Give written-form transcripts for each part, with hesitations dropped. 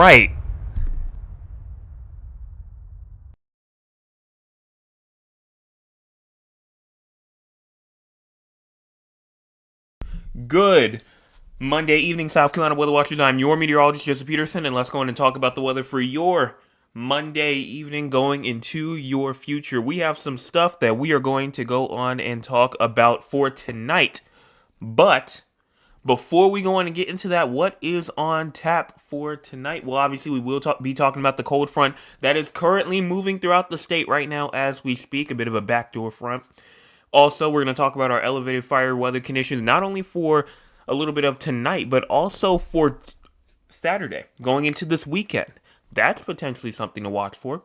right. Good Monday evening, South Carolina weather watchers. I'm your meteorologist, Joseph Peterson, and let's go in and talk about the weather for your Monday evening going into your future. We have some stuff that we are going to go on and talk about for tonight. But before we go on and get into that, what is on tap for tonight? Well, obviously, we will be talking about the cold front that is currently moving throughout the state right now as we speak, a bit of a backdoor front. Also, we're going to talk about our elevated fire weather conditions, not only for a little bit of tonight, but also for Saturday, going into this weekend. That's potentially something to watch for.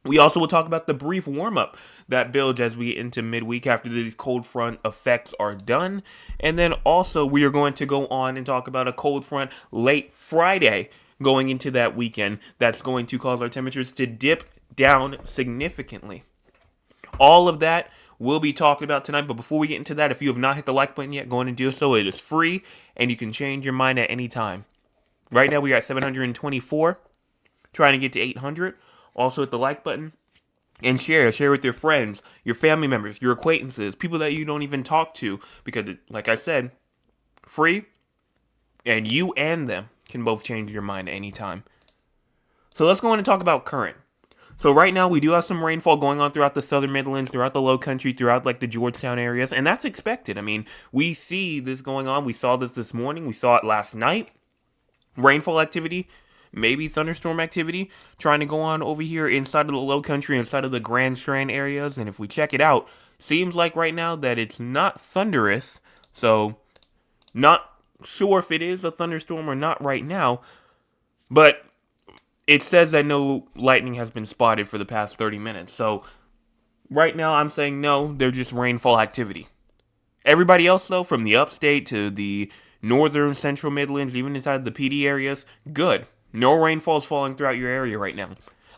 We also will talk about the brief warm-up that builds as we get into midweek after these cold front effects are done. And then also we are going to go on and talk about a cold front late Friday going into that weekend that's going to cause our temperatures to dip down significantly. All of that we'll be talking about tonight. But before we get into that, if you have not hit the like button yet, go on and do so. It is free, and you can change your mind at any time. Right now, we are at 724, trying to get to 800. Also, hit the like button and share. Share with your friends, your family members, your acquaintances, people that you don't even talk to. Because, like I said, free, and you and them can both change your mind at any time. So let's go on and talk about current. So right now we do have some rainfall going on throughout the southern Midlands, throughout the low country, throughout like the Georgetown areas, and that's expected. I mean, we see this going on. We saw this morning. We saw it last night. Rainfall activity, maybe thunderstorm activity, trying to go on over here inside of the low country, inside of the Grand Strand areas. And if we check it out, seems like right now that it's not thunderous. So not sure if it is a thunderstorm or not right now, but it says that no lightning has been spotted for the past 30 minutes. So right now I'm saying no, they're just rainfall activity. Everybody else though, from the upstate to the northern central Midlands, even inside the PD areas, good. No rainfall is falling throughout your area right now.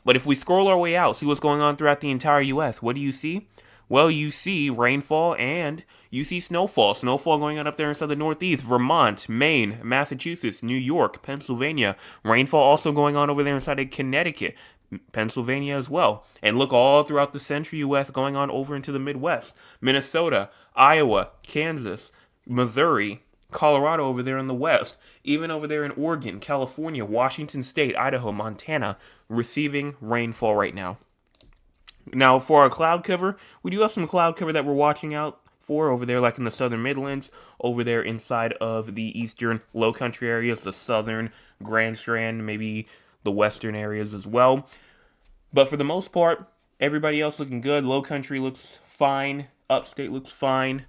But if we scroll our way out, see what's going on throughout the entire US, what do you see? Well, you see rainfall and you see snowfall. Snowfall going on up there inside the Northeast, Vermont, Maine, Massachusetts, New York, Pennsylvania. Rainfall also going on over there inside of Connecticut, Pennsylvania as well. And look all throughout the central U.S. going on over into the Midwest. Minnesota, Iowa, Kansas, Missouri, Colorado over there in the west, even over there in Oregon, California, Washington State, Idaho, Montana, receiving rainfall right now. Now, for our cloud cover, we do have some cloud cover that we're watching out for over there, like in the southern Midlands, over there inside of the eastern low country areas, the southern Grand Strand, maybe the western areas as well. But for the most part, everybody else looking good. Low country looks fine. Upstate looks fine.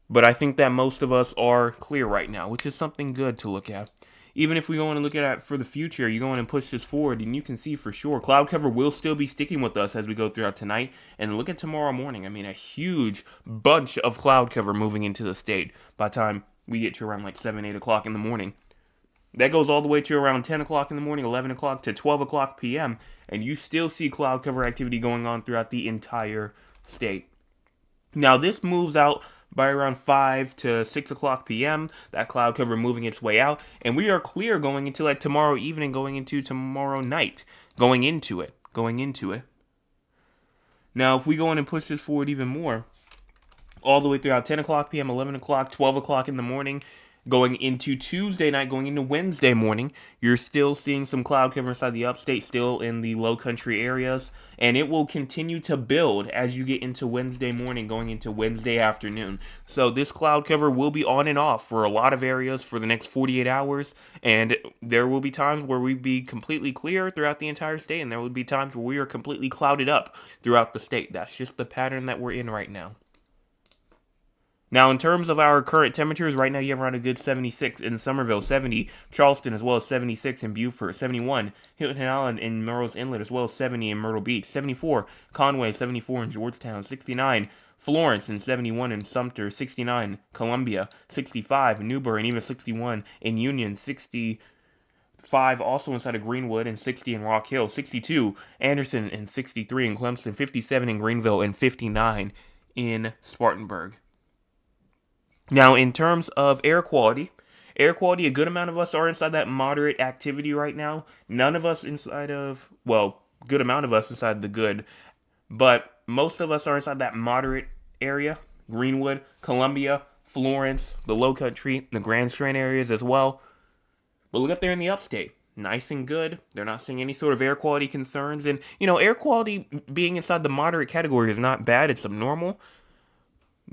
But I think that most of us are clear right now, which is something good to look at. Even if we go on and look at it for the future, you go on and push this forward, and you can see for sure cloud cover will still be sticking with us as we go throughout tonight. And look at tomorrow morning. I mean, a huge bunch of cloud cover moving into the state by the time we get to around like 7, 8 o'clock in the morning. That goes all the way to around 10 o'clock in the morning, 11 o'clock to 12 o'clock p.m., and you still see cloud cover activity going on throughout the entire state. Now, this moves out by around 5 to 6 o'clock p.m., that cloud cover moving its way out, and we are clear going into like tomorrow evening, going into tomorrow night, going into it. Now, if we go in and push this forward even more, all the way throughout 10 o'clock p.m., 11 o'clock, 12 o'clock in the morning, going into Tuesday night, going into Wednesday morning, you're still seeing some cloud cover inside the upstate, still in the low country areas, and it will continue to build as you get into Wednesday morning, going into Wednesday afternoon. So this cloud cover will be on and off for a lot of areas for the next 48 hours, and there will be times where we be completely clear throughout the entire state, and there will be times where we are completely clouded up throughout the state. That's just the pattern that we're in right now. Now, in terms of our current temperatures, right now you have around a good 76 in Somerville, 70 Charleston, as well as 76 in Beaufort, 71 Hilton Island in Murrells Inlet, as well as 70 in Myrtle Beach, 74 Conway, 74 in Georgetown, 69 Florence, and 71 in Sumter, 69 Columbia, 65 Newburgh, and even 61 in Union, 65 also inside of Greenwood, and 60 in Rock Hill, 62 Anderson, and 63 in Clemson, 57 in Greenville, and 59 in Spartanburg. Now, in terms of air quality Air quality, a good amount of us are inside that moderate activity right now. None of us inside of, well, good amount of us inside the good, but most of us are inside that moderate area. Greenwood, Columbia, Florence, the Low Country, the Grand Strand areas as well. But look up there in the upstate. Nice and good. They're not seeing any sort of air quality concerns. And, air quality being inside the moderate category is not bad. It's abnormal.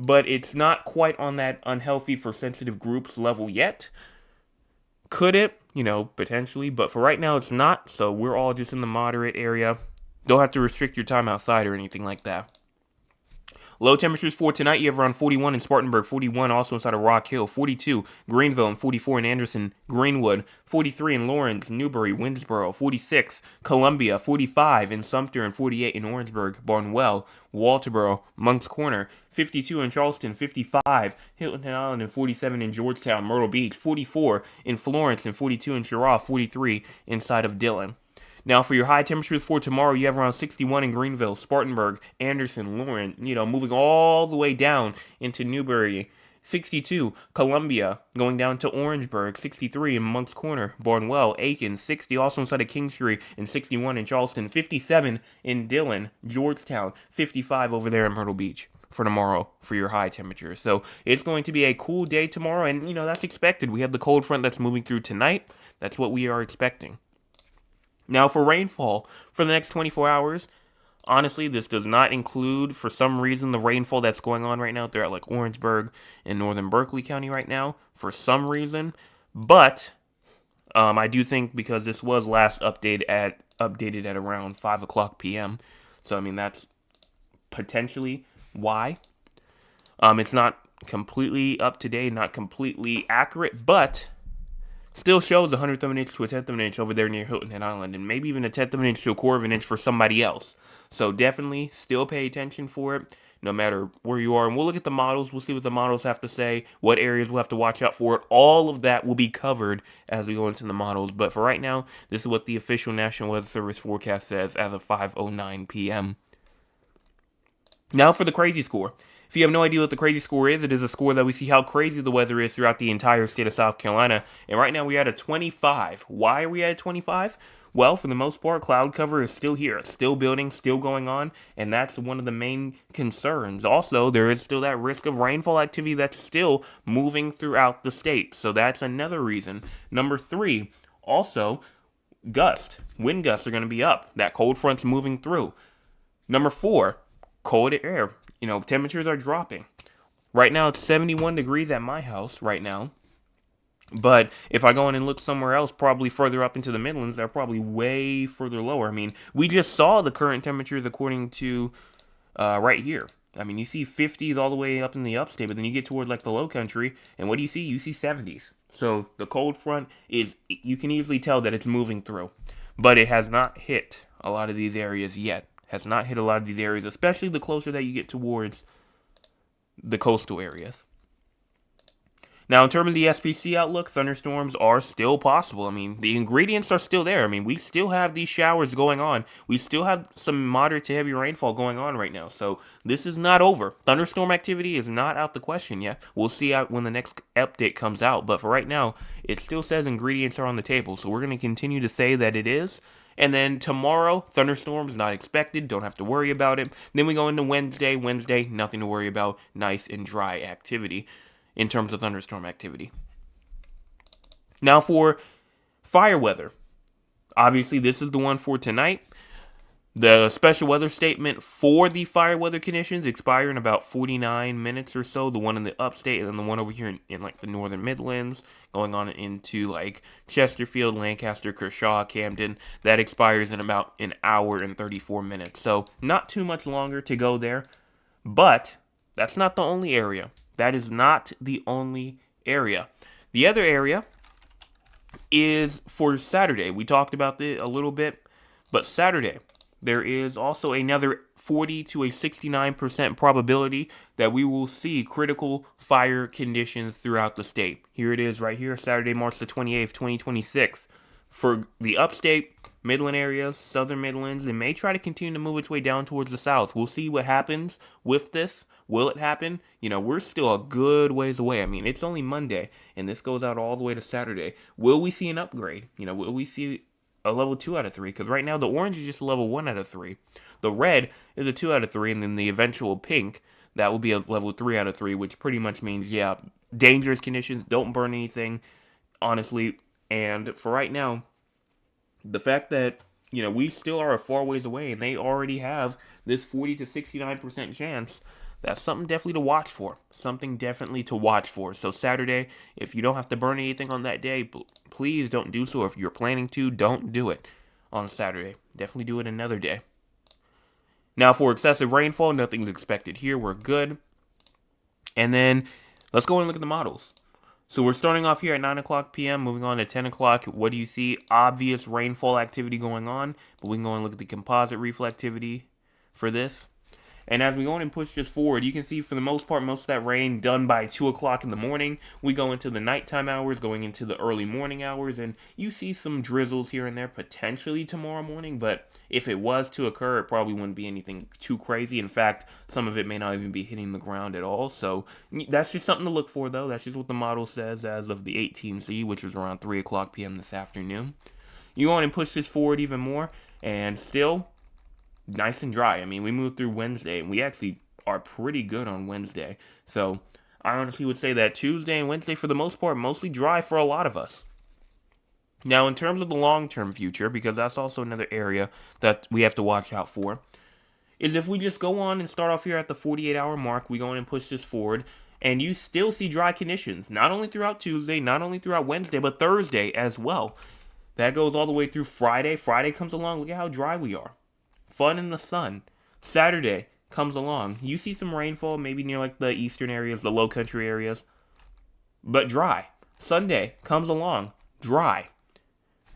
But it's not quite on that unhealthy for sensitive groups level yet. Could it? Potentially. But for right now, it's not. So we're all just in the moderate area. Don't have to restrict your time outside or anything like that. Low temperatures for tonight, you have around 41 in Spartanburg, 41 also inside of Rock Hill, 42 Greenville, and 44 in Anderson, Greenwood, 43 in Lawrence, Newberry, Winnsboro, 46 Columbia, 45 in Sumter, and 48 in Orangeburg, Barnwell, Walterboro, Moncks Corner, 52 in Charleston, 55 Hilton Island, and 47 in Georgetown, Myrtle Beach, 44 in Florence, and 42 in Cheraw, 43 inside of Dillon. Now, for your high temperatures for tomorrow, you have around 61 in Greenville, Spartanburg, Anderson, Lawrence, moving all the way down into Newberry. 62, Columbia, going down to Orangeburg. 63 in Moncks Corner, Barnwell, Aiken. 60 also inside of Kingstree, and 61 in Charleston. 57 in Dillon, Georgetown. 55 over there in Myrtle Beach for tomorrow for your high temperatures. So it's going to be a cool day tomorrow, and, that's expected. We have the cold front that's moving through tonight. That's what we are expecting. Now, for rainfall for the next 24 hours, honestly, this does not include, for some reason, the rainfall that's going on right now out there at like Orangeburg and northern Berkeley County right now, for some reason. But I do think because this was last updated at around 5 o'clock p.m. So, that's potentially why. It's not completely up to date, not completely accurate, but still shows 100th of an inch to a 10th of an inch over there near Hilton Head Island, and maybe even a 10th of an inch to a quarter of an inch for somebody else. So definitely still pay attention for it, no matter where you are. And we'll look at the models. We'll see what the models have to say, what areas we'll have to watch out for. All of that will be covered as we go into the models. But for right now, this is what the official National Weather Service forecast says as of 5:09 p.m. Now for the crazy score. If you have no idea what the crazy score is, it is a score that we see how crazy the weather is throughout the entire state of South Carolina. And right now we're at a 25. Why are we at a 25? Well, for the most part, cloud cover is still here. It's still building, still going on, and that's one of the main concerns. Also, there is still that risk of rainfall activity that's still moving throughout the state. So that's another reason. Number 3, also, wind gusts are going to be up. That cold front's moving through. Number 4, cold air. Temperatures are dropping. Right now, it's 71 degrees at my house right now. But if I go in and look somewhere else, probably further up into the Midlands, they're probably way further lower. We just saw the current temperatures according to right here. You see 50s all the way up in the upstate, but then you get toward like the low country, and what do you see? You see 70s. So the cold front you can easily tell that it's moving through. But it has not hit a lot of these areas yet. Has not hit a lot of these areas, especially the closer that you get towards the coastal areas. Now, in terms of the SPC outlook, thunderstorms are still possible. The ingredients are still there. We still have these showers going on. We still have some moderate to heavy rainfall going on right now. So this is not over. Thunderstorm activity is not out the question yet. We'll see out when the next update comes out. But for right now, it still says ingredients are on the table. So we're going to continue to say that it is. And then tomorrow, thunderstorms not expected. Don't have to worry about it. Then we go into Wednesday. Nothing to worry about. Nice and dry activity in terms of thunderstorm activity. Now for fire weather. Obviously, this is the one for tonight. The special weather statement for the fire weather conditions expire in about 49 minutes or so. The one in the upstate and then the one over here in like the northern Midlands, going on into like Chesterfield, Lancaster, Kershaw, Camden. That expires in about an hour and 34 minutes. So not too much longer to go there. But that's not the only area. That is not the only area. The other area is for Saturday. We talked about it a little bit, but Saturday, there is also another 40 to a 69% probability that we will see critical fire conditions throughout the state. Here it is right here, Saturday, March the 28th, 2026. For the upstate, Midland areas, southern Midlands, it may try to continue to move its way down towards the south. We'll see what happens with this. Will it happen? We're still a good ways away. I mean, it's only Monday, and this goes out all the way to Saturday. Will we see an upgrade? Will we see a level 2 out of 3? Because right now, the orange is just a level 1 out of 3. The red is a 2 out of 3, and then the eventual pink, that will be a level 3 out of 3, which pretty much means, yeah, dangerous conditions, don't burn anything, honestly. And for right now, the fact that, we still are a far ways away and they already have this 40 to 69% chance, that's something definitely to watch for. Something definitely to watch for. So Saturday, if you don't have to burn anything on that day, please don't do so. If you're planning to, don't do it on Saturday. Definitely do it another day. Now for excessive rainfall, nothing's expected here. We're good. And then let's go and look at the models. So we're starting off here at 9 o'clock p.m., moving on to 10 o'clock. What do you see? Obvious rainfall activity going on, but we can go and look at the composite reflectivity for this. And as we go on and push this forward, you can see for the most part, most of that rain done by 2 o'clock in the morning. We go into the nighttime hours, going into the early morning hours, and you see some drizzles here and there potentially tomorrow morning, but if it was to occur, it probably wouldn't be anything too crazy. In fact, some of it may not even be hitting the ground at all. So that's just something to look for, though. That's just what the model says as of the 18C, which was around 3 o'clock p.m. this afternoon. You go on and push this forward even more, and still nice and dry. I mean, we moved through Wednesday, and we actually are pretty good on Wednesday. So I honestly would say that Tuesday and Wednesday, for the most part, mostly dry for a lot of us. Now, in terms of the long-term future, because that's also another area that we have to watch out for, is if we just go on and start off here at the 48-hour mark, we go on and push this forward, and you still see dry conditions, not only throughout Tuesday, not only throughout Wednesday, but Thursday as well. That goes all the way through Friday. Friday comes along, look at how dry we are. Fun in the sun. Saturday comes along. You see some rainfall, maybe near like the eastern areas, the low country areas, but dry. Sunday comes along, dry.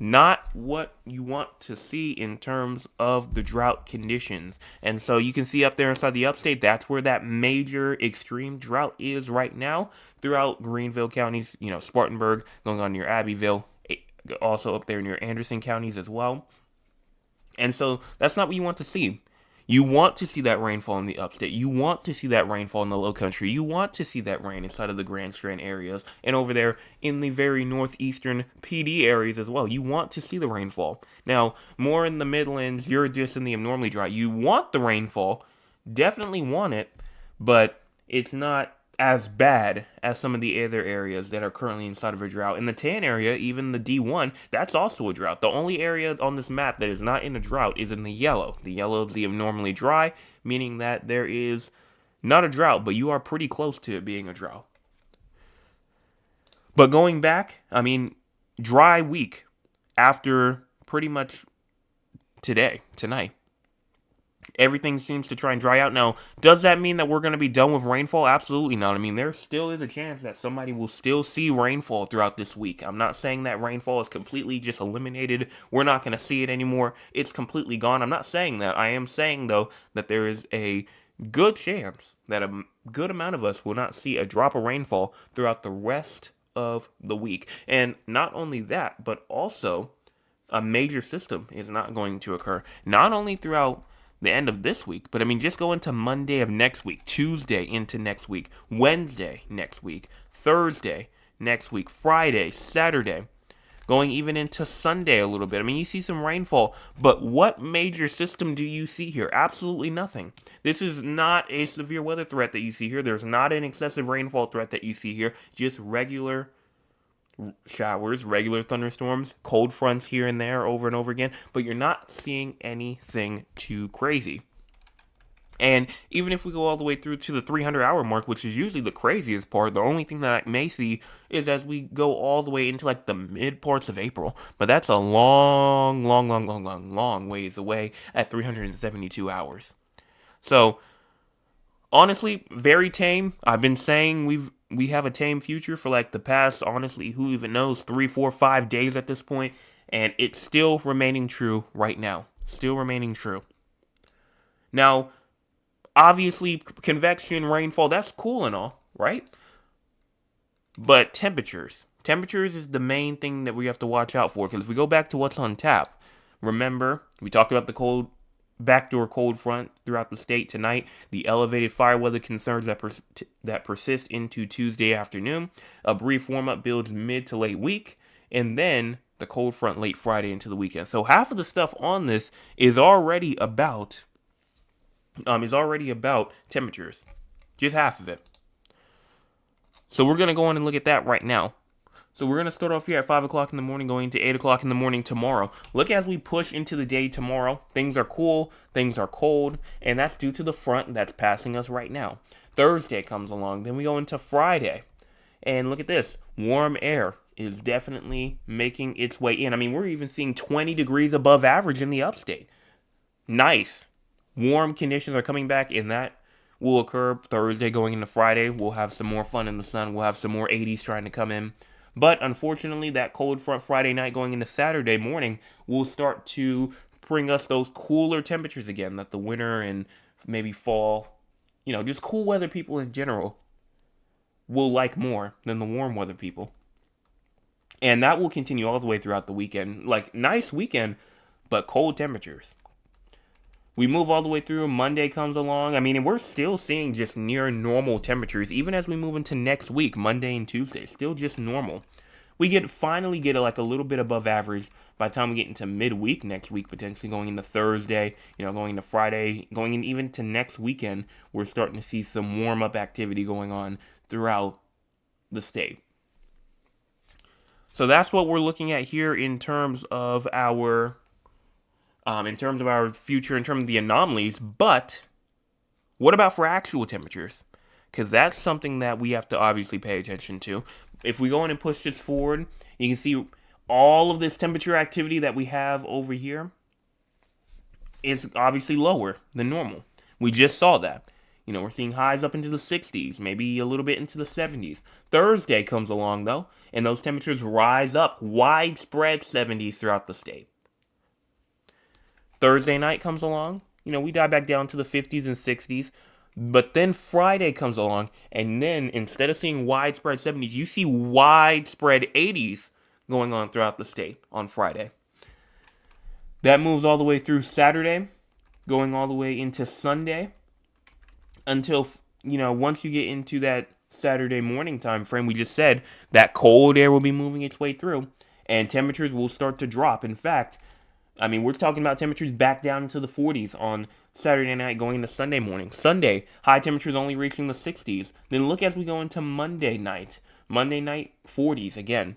Not what you want to see in terms of the drought conditions. And so you can see up there inside the upstate, that's where that major extreme drought is right now throughout Greenville counties, Spartanburg, going on near Abbeville, also up there near Anderson counties as well. And so that's not what you want to see. You want to see that rainfall in the upstate. You want to see that rainfall in the low country. You want to see that rain inside of the Grand Strand areas and over there in the very northeastern PD areas as well. You want to see the rainfall. Now, more in the Midlands, you're just in the abnormally dry. You want the rainfall, definitely want it, but it's not as bad as some of the other areas that are currently inside of a drought. In the tan area, even the D1, that's also a drought. The only area on this map that is not in a drought is in the yellow. The yellow is the abnormally dry, meaning that there is not a drought, but you are pretty close to it being a drought. But going back, dry week after pretty much tonight. Everything seems to try and dry out. Now, does that mean that we're going to be done with rainfall? Absolutely not. There still is a chance that somebody will still see rainfall throughout this week. I'm not saying that rainfall is completely just eliminated. We're not going to see it anymore. It's completely gone. I'm not saying that. I am saying, though, that there is a good chance that a good amount of us will not see a drop of rainfall throughout the rest of the week. And not only that, but also a major system is not going to occur. Not only throughout the end of this week, but just go into Monday of next week, Tuesday into next week, Wednesday next week, Thursday next week, Friday, Saturday, going even into Sunday a little bit. You see some rainfall, but what major system do you see here? Absolutely nothing. This is not a severe weather threat that you see here. There's not an excessive rainfall threat that you see here. Just regular showers, regular thunderstorms, cold fronts here and there over and over again, but you're not seeing anything too crazy. And even if we go all the way through to the 300-hour mark, which is usually the craziest part, the only thing that I may see is as we go all the way into like the mid parts of April. But that's a long ways away at 372 hours. So honestly, very tame. I've been saying we have a tame future for like the past, honestly, who even knows, 3, 4, 5 days at this point, and it's still remaining true right now. Still remaining true. Now, obviously, convection, rainfall, that's cool and all, right? But temperatures temperatures is the main thing that we have to watch out for. Because if we go back to what's on tap, remember, we talked about the cold backdoor cold front throughout the state tonight, the elevated fire weather concerns that persist into Tuesday afternoon, a brief warm-up builds mid to late week, and then the cold front late Friday into the weekend. So half of the stuff on this is already about temperatures. Just half of it. So we're going to go on and look at that right now. So we're going to start off here at 5 o'clock in the morning, going to 8 o'clock in the morning tomorrow. Look, as we push into the day tomorrow, things are cool, things are cold, and that's due to the front that's passing us right now. Thursday comes along, then we go into Friday. And look at this, warm air is definitely making its way in. I mean, we're even seeing 20 degrees above average in the upstate. Nice. Warm conditions are coming back, and that will occur Thursday going into Friday. We'll have some more fun in the sun. We'll have some more 80s trying to come in. But unfortunately, that cold front Friday night going into Saturday morning will start to bring us those cooler temperatures again that the winter and maybe fall, just cool weather people in general will like more than the warm weather people. And that will continue all the way throughout the weekend. Like, nice weekend, but cold temperatures. We move all the way through. Monday comes along. I mean, and we're still seeing just near normal temperatures, even as we move into next week, Monday and Tuesday. Still just normal. We finally get a little bit above average by the time we get into midweek next week, potentially going into Thursday, going into Friday, going in even to next weekend. We're starting to see some warm-up activity going on throughout the state. So that's what we're looking at here in terms of our future, in terms of the anomalies. But what about for actual temperatures? Because that's something that we have to obviously pay attention to. If we go in and push this forward, you can see all of this temperature activity that we have over here is obviously lower than normal. We just saw that. We're seeing highs up into the 60s, maybe a little bit into the 70s. Thursday comes along, though, and those temperatures rise up, widespread 70s throughout the state. Thursday night comes along, we dive back down to the 50s and 60s. But then Friday comes along, and then instead of seeing widespread 70s, you see widespread 80s going on throughout the state on Friday. That moves all the way through Saturday, going all the way into Sunday, until, once you get into that Saturday morning time frame, we just said that cold air will be moving its way through, and temperatures will start to drop. In fact, we're talking about temperatures back down into the 40s on Saturday night going into Sunday morning. Sunday, high temperatures only reaching the 60s. Then look as we go into Monday night. Monday night, 40s again.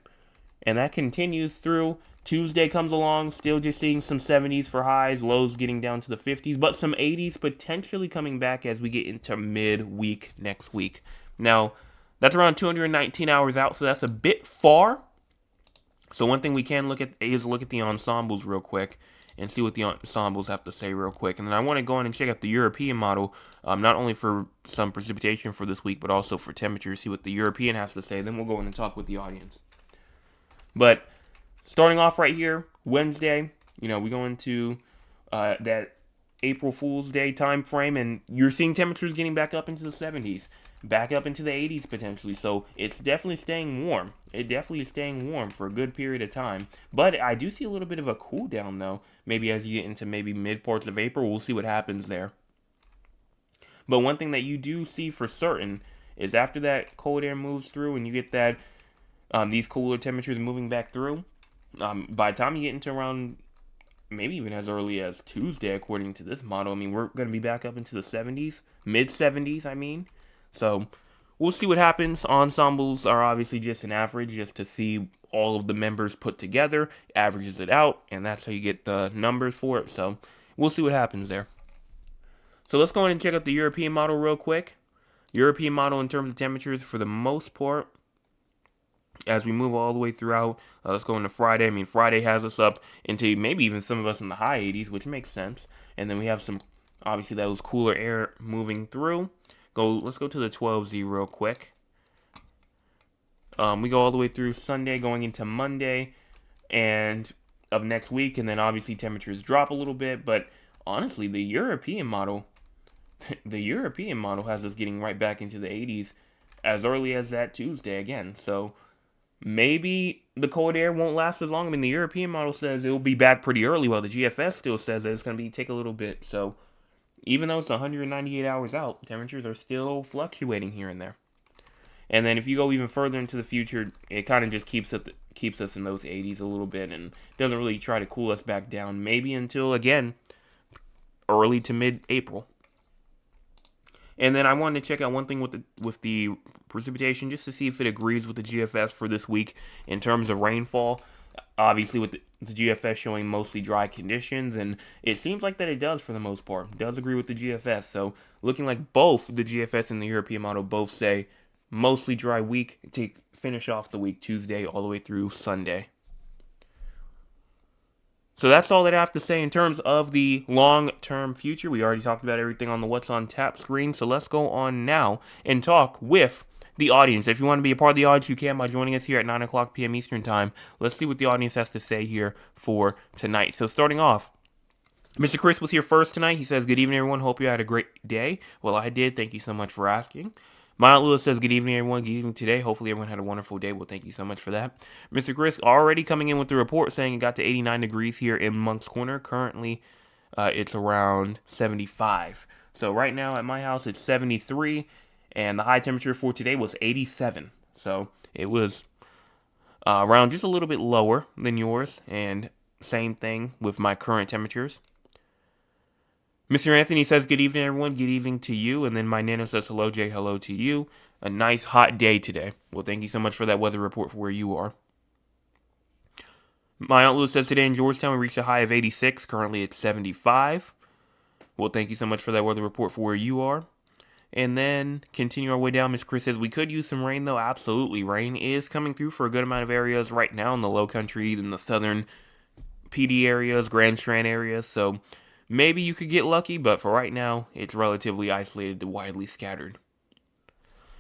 And that continues through. Tuesday comes along, still just seeing some 70s for highs, lows getting down to the 50s, but some 80s potentially coming back as we get into midweek next week. Now, that's around 219 hours out, so that's a bit far. So one thing we can look at is look at the ensembles real quick and see what the ensembles have to say real quick. And then I want to go in and check out the European model, not only for some precipitation for this week, but also for temperature, see what the European has to say. Then we'll go in and talk with the audience. But starting off right here, Wednesday, we go into that April Fool's Day time frame, and you're seeing temperatures getting back up into the 70s, back up into the 80s potentially. So it's definitely staying warm. It definitely is staying warm for a good period of time. But I do see a little bit of a cool down, though. Maybe as you get into maybe mid parts of April, we'll see what happens there. But one thing that you do see for certain is after that cold air moves through and you get that these cooler temperatures moving back through, by the time you get into around maybe even as early as Tuesday, according to this model, we're going to be back up into the 70s, mid 70s, So we'll see what happens. Ensembles are obviously just an average, just to see all of the members put together, averages it out, and that's how you get the numbers for it. So we'll see what happens there. So let's go ahead and check out the European model real quick. European model in terms of temperatures, for the most part, as we move all the way throughout, let's go into Friday. Friday has us up into maybe even some of us in the high 80s, which makes sense. And then we have some, obviously, that was cooler air moving through. Let's go to the 12Z real quick. We go all the way through Sunday, going into Monday, and of next week, and then obviously temperatures drop a little bit. But honestly, the European model has us getting right back into the 80s as early as that Tuesday again. So Maybe the cold air won't last as long. I mean, the European model says it will be back pretty early, while the GFS still says that it's going to be take a little bit. So even though it's 198 hours out, temperatures are still fluctuating here and there. And then if you go even further into the future, it kind of just keeps us in those 80s a little bit and doesn't really try to cool us back down. Maybe until again early to mid-April. And then I wanted to check out one thing with the precipitation just to see if it agrees with the GFS for this week in terms of rainfall. Obviously, with the GFS showing mostly dry conditions, and it seems like that it does for the most part. It does agree with the GFS. So looking like both the GFS and the European model both say mostly dry week to finish off the week Tuesday all the way through Sunday. So that's all that I have to say in terms of the long-term future. We already talked about everything on the What's on Tap screen, so let's go on now and talk with the audience. If you want to be a part of the audience, you can by joining us here at 9 o'clock p.m. Eastern Time. Let's see what the audience has to say here for tonight. So starting off, Mr. Chris was here first tonight. He says, good evening, everyone. Hope you had a great day. Well, I did. Thank you so much for asking. My Aunt Lewis says, good evening, everyone. Good evening today. Hopefully, everyone had a wonderful day. Well, thank you so much for that. Mr. Chris already coming in with the report saying it got to 89 degrees here in Moncks Corner. Currently, it's around 75. So right now at my house, it's 73. And the high temperature for today was 87. So it was around just a little bit lower than yours. And same thing with my current temperatures. Mr. Anthony says, good evening, everyone. Good evening to you. And then my Nano says, hello, Jay. Hello to you. A nice hot day today. Well, thank you so much for that weather report for where you are. My Aunt Lou says today in Georgetown we reached a high of 86. Currently it's 75. Well, thank you so much for that weather report for where you are. And then continue our way down. Miss Chris says, we could use some rain, though. Absolutely. Rain is coming through for a good amount of areas right now in the low country, in the southern PD areas, Grand Strand areas. So maybe you could get lucky, but for right now, it's relatively isolated to widely scattered.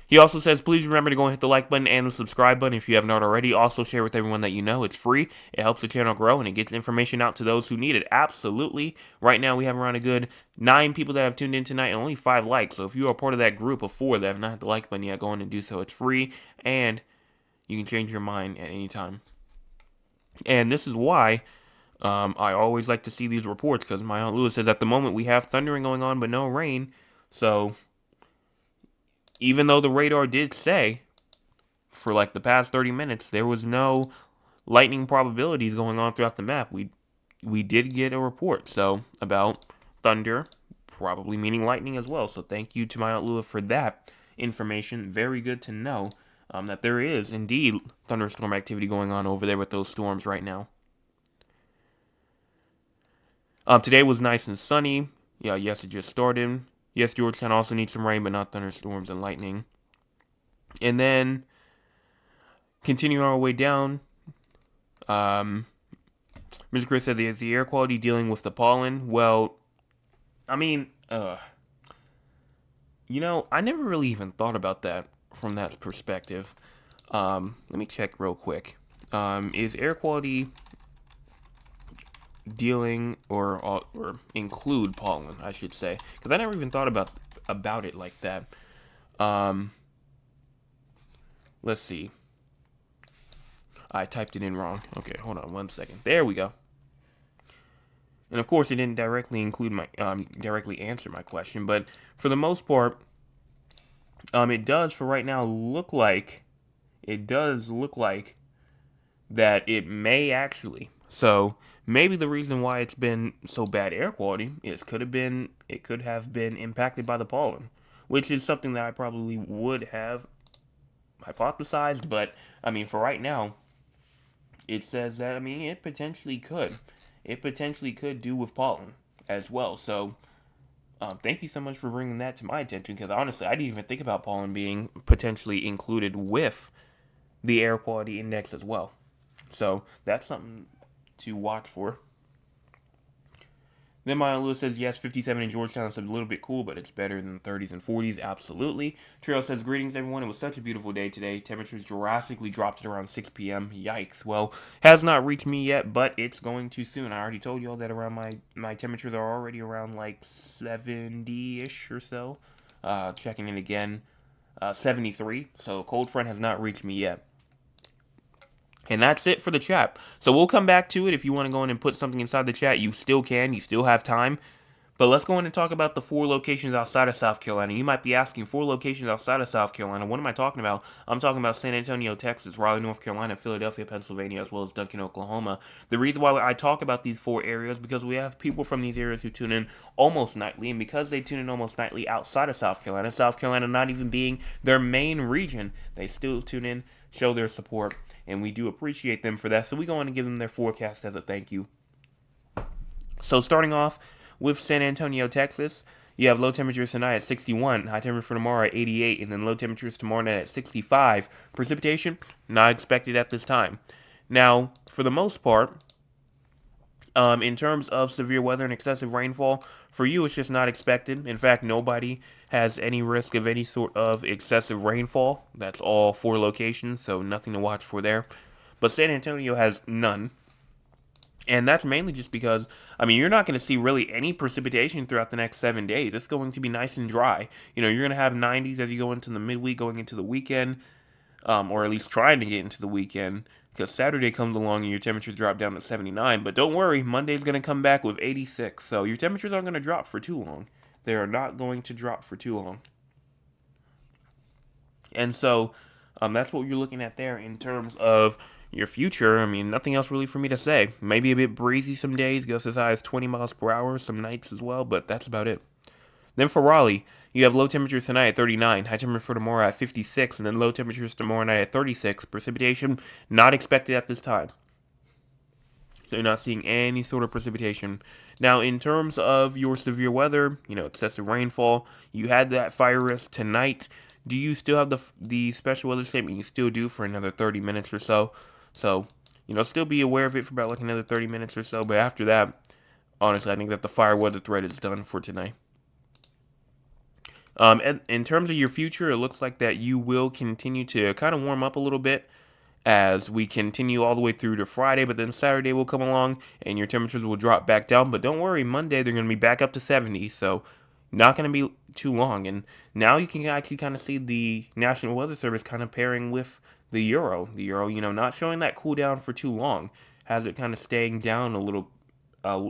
He also says, please remember to go and hit the like button and the subscribe button if you have not already. Also share with everyone that you know. It's free. It helps the channel grow, and it gets information out to those who need it. Absolutely. Right now, we have around a good 9 people that have tuned in tonight and only 5 likes. So if you are part of that group of 4 that have not hit the like button yet, go in and do so. It's free, and you can change your mind at any time. And this is why I always like to see these reports, because my Aunt Lewis says at the moment we have thundering going on but no rain. So even though the radar did say for like the past 30 minutes there was no lightning probabilities going on throughout the map, we did get a report about thunder, probably meaning lightning as well. So thank you to my Aunt Lewis for that information. Very good to know that there is indeed thunderstorm activity going on over there with those storms right now. Today was nice and sunny. Yeah, yes, it just started. Yes, Georgetown also needs some rain, but not thunderstorms and lightning. And then, continuing our way down, Mr. Chris said, is the air quality dealing with the pollen? Well, I mean, I never really even thought about that from that perspective. Let me check real quick. Is air quality dealing or include pollen, I should say, because I never even thought about it like that. Let's see. I typed it in wrong. Okay, hold on 1 second. There we go. And of course, it didn't directly answer my question, but for the most part, it does for right now look like that it may actually. So maybe the reason why it's been so bad air quality it could have been impacted by the pollen, which is something that I probably would have hypothesized. But I mean, for right now, it says that it potentially could do with pollen as well. So thank you so much for bringing that to my attention, because honestly, I didn't even think about pollen being potentially included with the air quality index as well. So that's something to watch for. Then my Lewis says, yes, 57 in Georgetown is a little bit cool, but it's better than 30s and 40s, absolutely. Trail says, greetings, everyone. It was such a beautiful day today. Temperatures drastically dropped at around 6 p.m. Yikes. Well, has not reached me yet, but it's going to soon. I already told you all that around my temperatures are already around like 70-ish or so. Checking in again, 73. So cold front has not reached me yet. And that's it for the chat. So we'll come back to it. If you want to go in and put something inside the chat, you still can. You still have time. But let's go in and talk about the 4 locations outside of South Carolina. You might be asking, 4 locations outside of South Carolina, what am I talking about? I'm talking about San Antonio, Texas, Raleigh, North Carolina, Philadelphia, Pennsylvania, as well as Duncan, Oklahoma. The reason why I talk about these 4 areas is because we have people from these areas who tune in almost nightly, and because they tune in almost nightly outside of South Carolina not even being their main region, they still tune in, show their support, and we do appreciate them for that. So we go in and give them their forecast as a thank you. So starting off with San Antonio, Texas, you have low temperatures tonight at 61, high temperature for tomorrow at 88, and then low temperatures tomorrow night at 65. Precipitation, not expected at this time. Now, for the most part, in terms of severe weather and excessive rainfall, for you it's just not expected. In fact, nobody has any risk of any sort of excessive rainfall. That's all 4 locations, so nothing to watch for there. But San Antonio has none. And that's mainly just because, you're not going to see really any precipitation throughout the next 7 days. It's going to be nice and dry. You're going to have 90s as you go into the midweek, going into the weekend, or at least trying to get into the weekend, because Saturday comes along and your temperatures drop down to 79. But don't worry, Monday's going to come back with 86. So your temperatures aren't going to drop for too long. They are not going to drop for too long. And so that's what you're looking at there in terms of your future. Nothing else really for me to say. Maybe a bit breezy some days, gusts as high as 20 miles per hour, some nights as well, but that's about it. Then for Raleigh, you have low temperatures tonight at 39, high temperature for tomorrow at 56, and then low temperatures tomorrow night at 36. Precipitation not expected at this time. So you're not seeing any sort of precipitation. Now, in terms of your severe weather, excessive rainfall, you had that fire risk tonight. Do you still have the special weather statement? You still do for another 30 minutes or so. So, still be aware of it for about like another 30 minutes or so. But after that, honestly, I think that the fire weather threat is done for tonight. In terms of your future, it looks like that you will continue to kind of warm up a little bit as we continue all the way through to Friday, but then Saturday will come along and your temperatures will drop back down. But don't worry, Monday they're going to be back up to 70, so not going to be too long. And now you can actually kind of see the National Weather Service kind of pairing with the Euro. The Euro, not showing that cool down for too long, has it kind of staying down a little,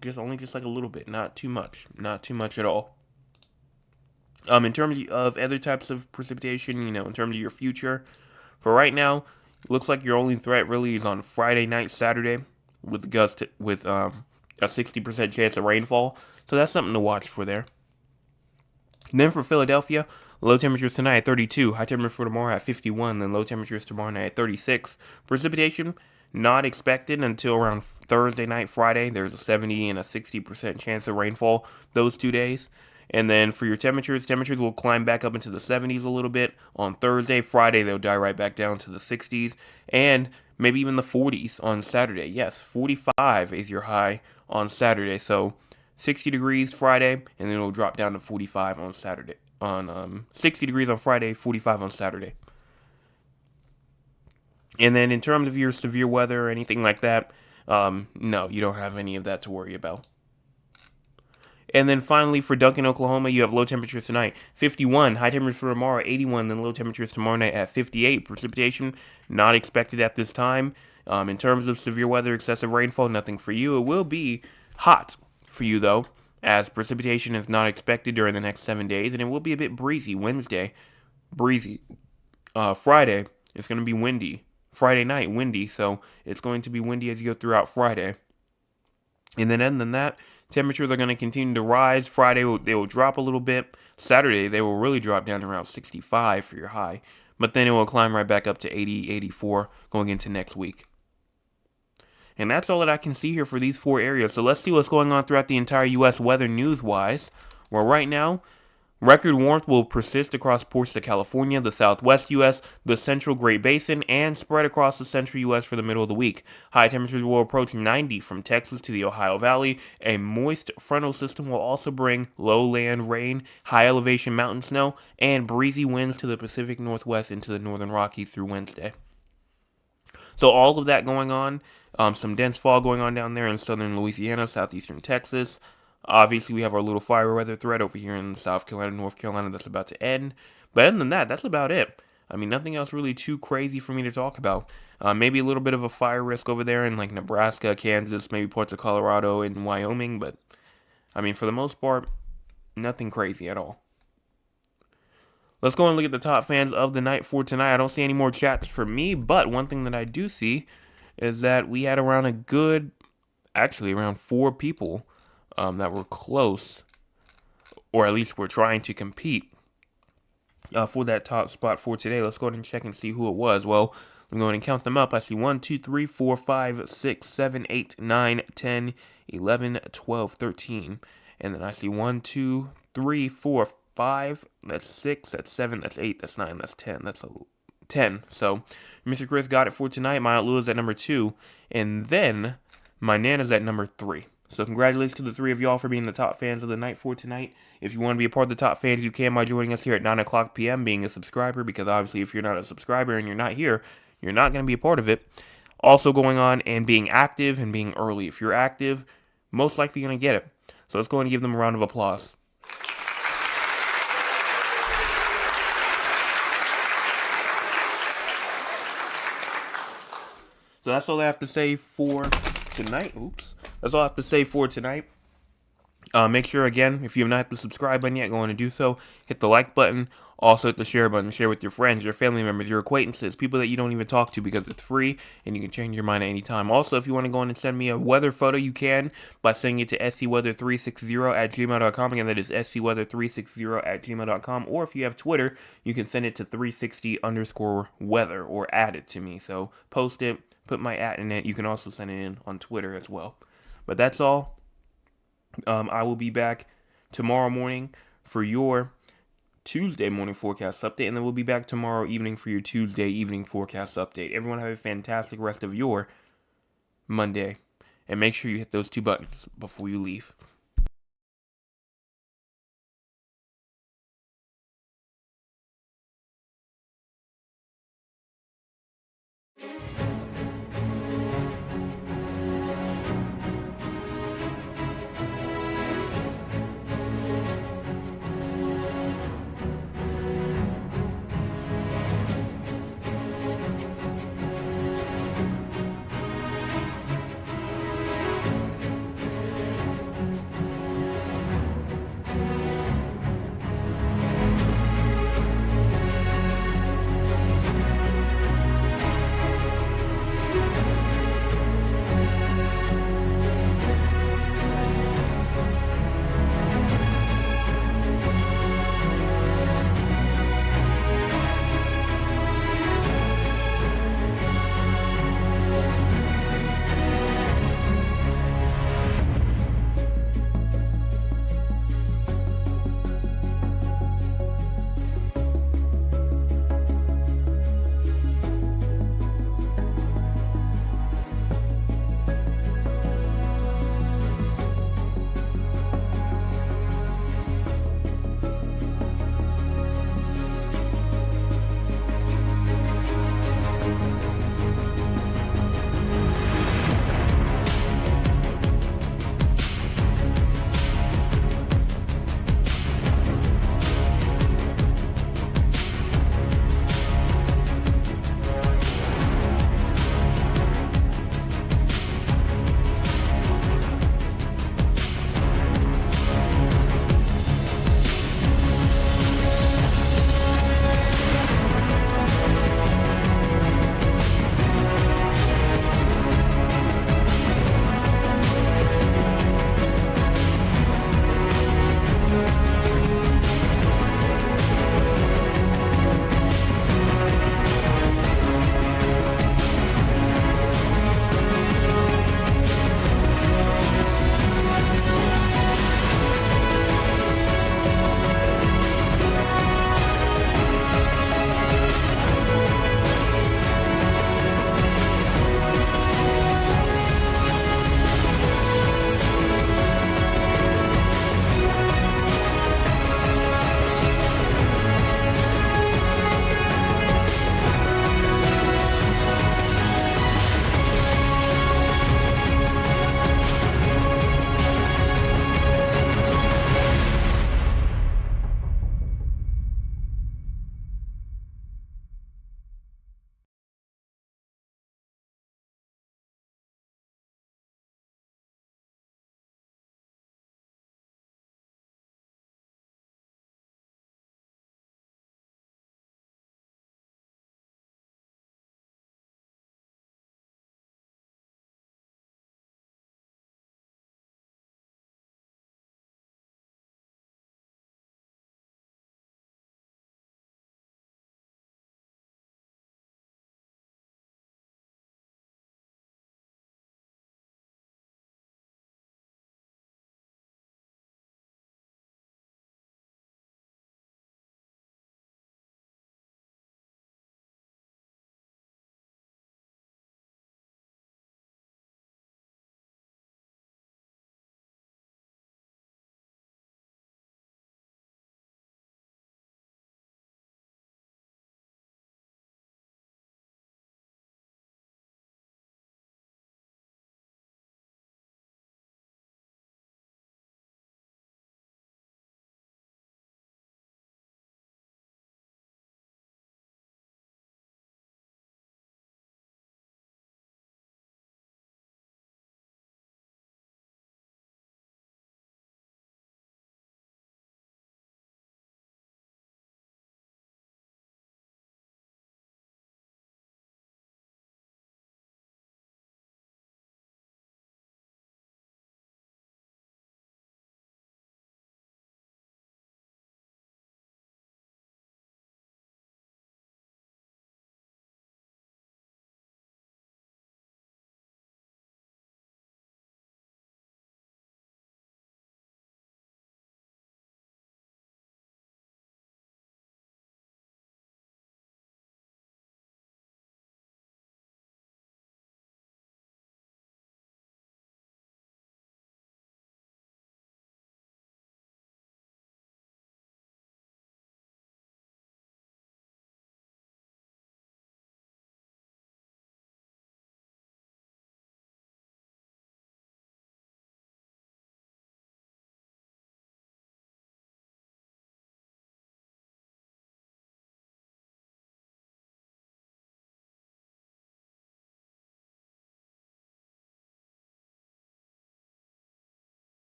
just like a little bit, not too much at all. In terms of other types of precipitation, in terms of your future, for right now, looks like your only threat really is on Friday night, Saturday, with a 60% chance of rainfall. So that's something to watch for there. And then for Philadelphia, low temperatures tonight at 32, high temperature for tomorrow at 51, then low temperatures tomorrow night at 36. Precipitation not expected until around Thursday night, Friday. There's a 70 and a 60% chance of rainfall those 2 days. And then for your temperatures will climb back up into the 70s a little bit on Thursday. Friday, they'll die right back down to the 60s and maybe even the 40s on Saturday. Yes, 45 is your high on Saturday. So 60 degrees Friday, and then it'll drop down to 45 on Saturday. 60 degrees on Friday, 45 on Saturday. And then in terms of your severe weather or anything like that, no, you don't have any of that to worry about. And then finally for Duncan, Oklahoma, you have low temperatures tonight, 51, high temperatures for tomorrow, 81, then low temperatures tomorrow night at 58. Precipitation not expected at this time. In terms of severe weather, excessive rainfall, nothing for you. It will be hot for you though, as precipitation is not expected during the next 7 days, and it will be a bit breezy. Wednesday, breezy. Friday, it's going to be windy. Friday night, windy, so it's going to be windy as you go throughout Friday. And then other than that, temperatures are going to continue to rise. Friday, they will drop a little bit. Saturday, they will really drop down to around 65 for your high. But then it will climb right back up to 80, 84 going into next week. And that's all that I can see here for these 4 areas. So let's see what's going on throughout the entire U.S. weather news-wise. Well, right now, record warmth will persist across ports of California, the southwest U.S., the central Great Basin, and spread across the central U.S. for the middle of the week. High temperatures will approach 90 from Texas to the Ohio Valley. A moist frontal system will also bring lowland rain, high elevation mountain snow, and breezy winds to the Pacific Northwest into the northern Rockies through Wednesday. So all of that going on. Some dense fog going on down there in southern Louisiana, southeastern Texas. Obviously, we have our little fire weather threat over here in South Carolina, North Carolina that's about to end. But other than that, that's about it. I mean, nothing else really too crazy for me to talk about. Maybe a little bit of a fire risk over there in like Nebraska, Kansas, maybe parts of Colorado and Wyoming, but I mean, for the most part, nothing crazy at all. Let's go and look at the top fans of the night for tonight. I don't see any more chats for me, but one thing that I do see is that we had around around 4 people that were close, or at least were trying to compete for that top spot for today. Let's go ahead and check and see who it was. Well, I'm going to count them up. I see 1, 2, 3, 4, 5, 6, 7, 8, 9, 10, 11, 12, 13. And then I see 1, 2, 3, 4, 5. That's 6. That's 7. That's 8. That's 9. That's 10. That's 10. So, Mr. Chris got it for tonight. My Aunt Lou is at number 2. And then, my Nana's at number 3. So congratulations to the 3 of y'all for being the top fans of the night for tonight. If you want to be a part of the top fans, you can by joining us here at 9 o'clock p.m. being a subscriber, because obviously if you're not a subscriber and you're not here, you're not going to be a part of it. Also going on and being active and being early. If you're active, most likely going to get it. So let's go and give them a round of applause. So that's all I have to say for tonight. That's all I have to say for tonight. Make sure, again, if you have not hit the subscribe button yet, go on and do so. Hit the like button. Also hit the share button. Share with your friends, your family members, your acquaintances, people that you don't even talk to, because it's free and you can change your mind at any time. Also, if you want to go on and send me a weather photo, you can by sending it to scweather360@gmail.com. Again, that is scweather360@gmail.com. Or if you have Twitter, you can send it to 360_weather or add it to me. So post it, put my @ in it. You can also send it in on Twitter as well. But that's all. I will be back tomorrow morning for your Tuesday morning forecast update, and then we'll be back tomorrow evening for your Tuesday evening forecast update. Everyone have a fantastic rest of your Monday, and make sure you hit those 2 buttons before you leave.